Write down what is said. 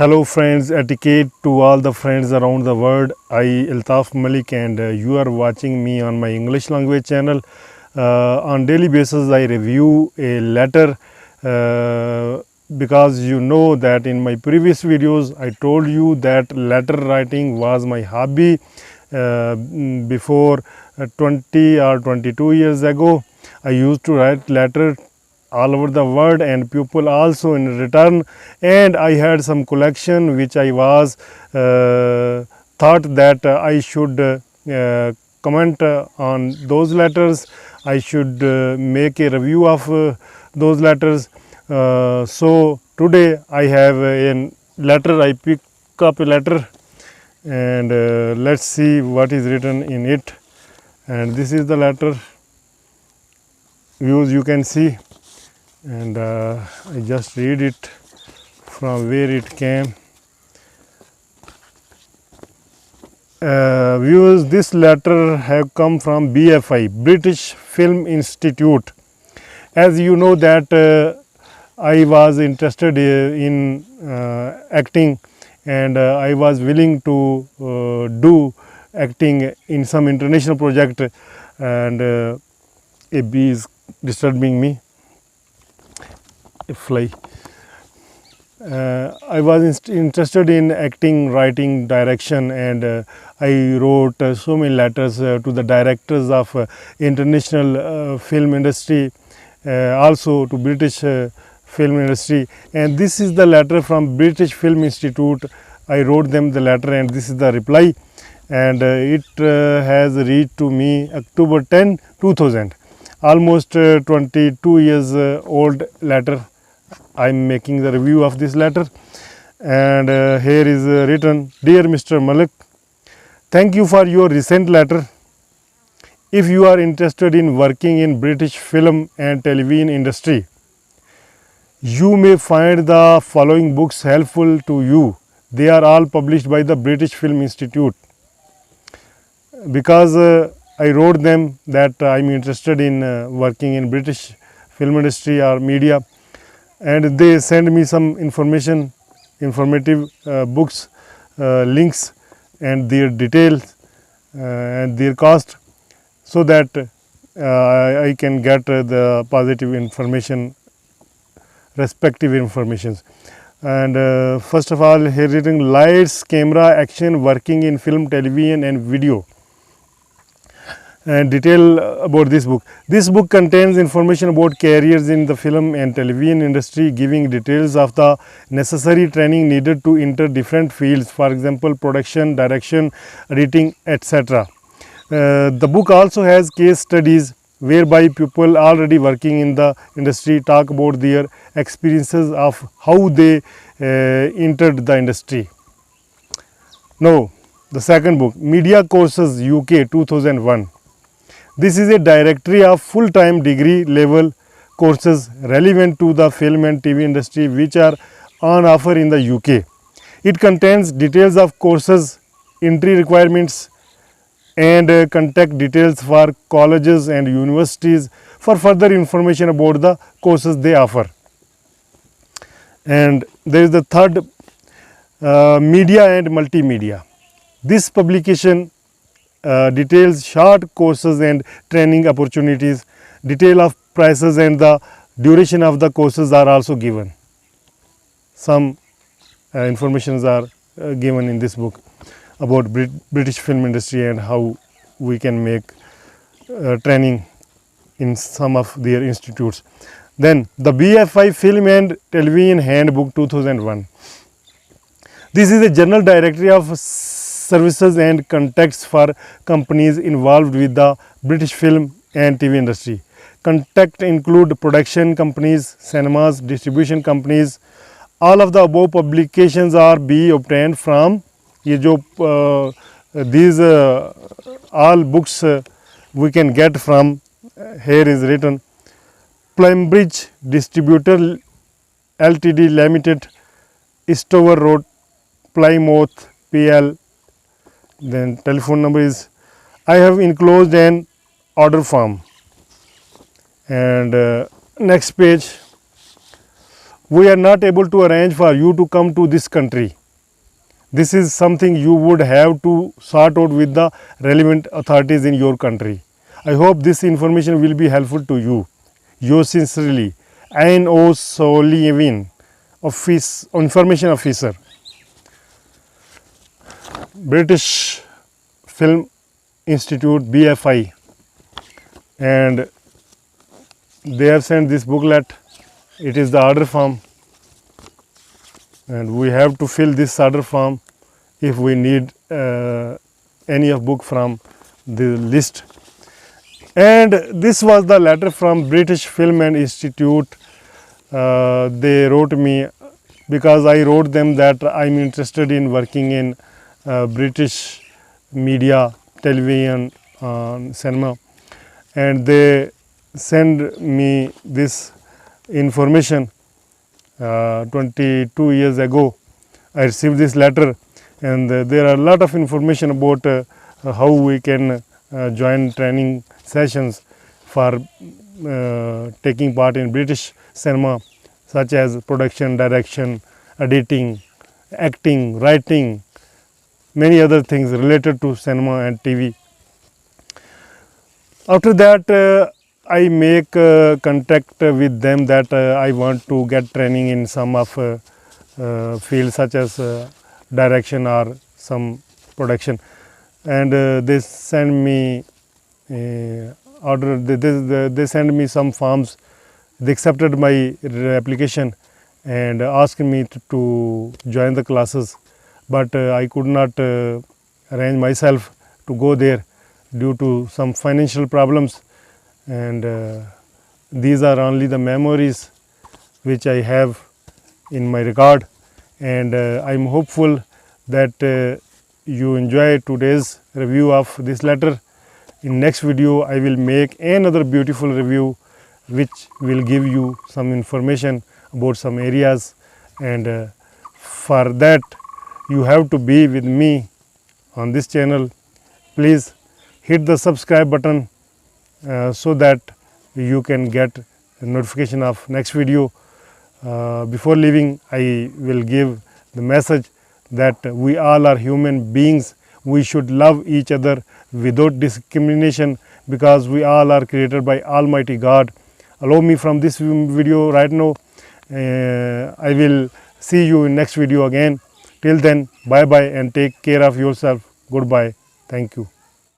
Hello friends, etiquette to all the friends around the world. I Altaf Malik and you are watching me on my English language channel. On daily basis I review a letter because you know that in my previous videos I told you that letter writing was my hobby before 20 or 22 years ago. I used to write letter all over the world and people also in return, and I had some collection which I was thought that I should comment on those letters. I should make a review of those letters. So today I have a letter. I pick up a letter and let's see what is written in it. And this is the letter. Views you can see, and I just read it from where it came. Viewers, this letter have come from BFI, British Film Institute. As you know that I was interested in acting, and I was willing to do acting in some international project, and a bee is disturbing me. A fly. I was interested in acting, writing, direction, and I wrote so many letters to the directors of international film industry, also to British film industry. And this is the letter from British Film Institute. I wrote them the letter, and this is the reply. And it has reached to me October 10, 2000. Almost 22 years old letter. I am making the review of this letter, and here is written, Dear Mr. Malik, thank you for your recent letter. If you are interested in working in British film and television industry, you may find the following books helpful to you. They are all published by the British Film Institute. Because I wrote them that I am interested in working in British film industry or media, and they send me some informative books, links and their details and their cost, so that I can get the positive information, respective informations. And first of all, here written lights, camera, action, working in film, television and video. And detail about this book. This book contains information about careers in the film and television industry, giving details of the necessary training needed to enter different fields, for example, production, direction, editing, etc. The book also has case studies whereby people already working in the industry talk about their experiences of how they entered the industry. Now, the second book, Media Courses UK 2001. This is a directory of full-time degree level courses relevant to the film and TV industry which are on offer in the UK. It contains details of courses, entry requirements and contact details for colleges and universities for further information about the courses they offer. And there is the third, Media and Multimedia. This publication details short courses and training opportunities. Detail of prices and the duration of the courses are also given. Some informations are given in this book about British film industry and how we can make training in some of their institutes. Then the BFI Film and Television Handbook 2001. This is a general directory of services and contacts for companies involved with the British film and TV industry. Contact include production companies, cinemas, distribution companies. All of the above publications are be obtained from these all books we can get from. Here is written, Plumbridge Distributor Ltd Limited, Eastover Road, Plymouth, PL. Then telephone number is, I have enclosed an order form. And next page, we are not able to arrange for you to come to this country. This is something you would have to sort out with the relevant authorities in your country. I hope this information will be helpful to you. Yours sincerely, Ain O'Sullivan, Information Officer, British Film Institute, BFI, and they have sent this booklet. It is the order form, and we have to fill this order form if we need any of book from the list. And this was the letter from British Film and Institute. They wrote me because I wrote them that I'm interested in working in British media, television, cinema, and they send me this information. 22 years ago I received this letter, and there are a lot of information about how we can join training sessions for taking part in British cinema, such as production, direction, editing, acting, writing, many other things related to cinema and TV. After that I make contact with them that I want to get training in some of fields such as direction or some production, and they send me order. They send me some forms. They accepted my application and asked me to join the classes, but I could not arrange myself to go there due to some financial problems. And these are only the memories which I have in my record, and I am hopeful that you enjoy today's review of this letter. In next video I will make another beautiful review which will give you some information about some areas, and for that you have to be with me on this channel. Please hit the subscribe button so that you can get a notification of next video. Before leaving, I will give the message that we all are human beings. We should love each other without discrimination, because we all are created by Almighty God. Allow me from this video right now. I will see you in next video again. Till then, bye bye and take care of yourself. Goodbye. Thank you.